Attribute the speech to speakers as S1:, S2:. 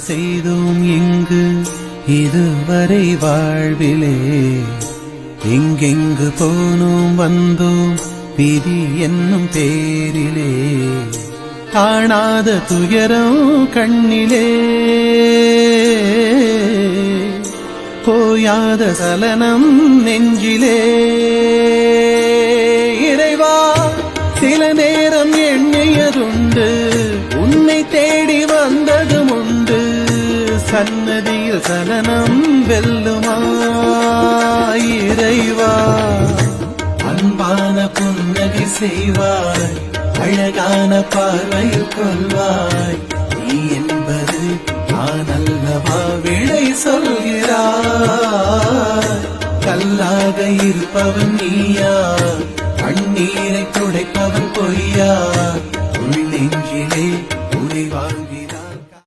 S1: செய்தோம் இங்கு இதுவரை வாழ்விலே, எங்கெங்கு போனோம் வந்தோம் விதி என்னும் பேரிலே, காணாத துயரம் கண்ணிலே, போயாத சலனம் நெஞ்சிலே. இறைவா சில நேரம் எண்ணியதுண்டு, உன்னை தேடி வந்ததும் உண்டு, சன்னதியில் சலனம் வெல்லுமா இறைவா. அன்பான புன்னகை செய்வாய், அழகான பார்வையில் கொள்வாய், நீ என்பது நான் அல்லவா விடை சொல்கிறாய். கல்லாக இருப்பவன் நீயா, கண்ணீர்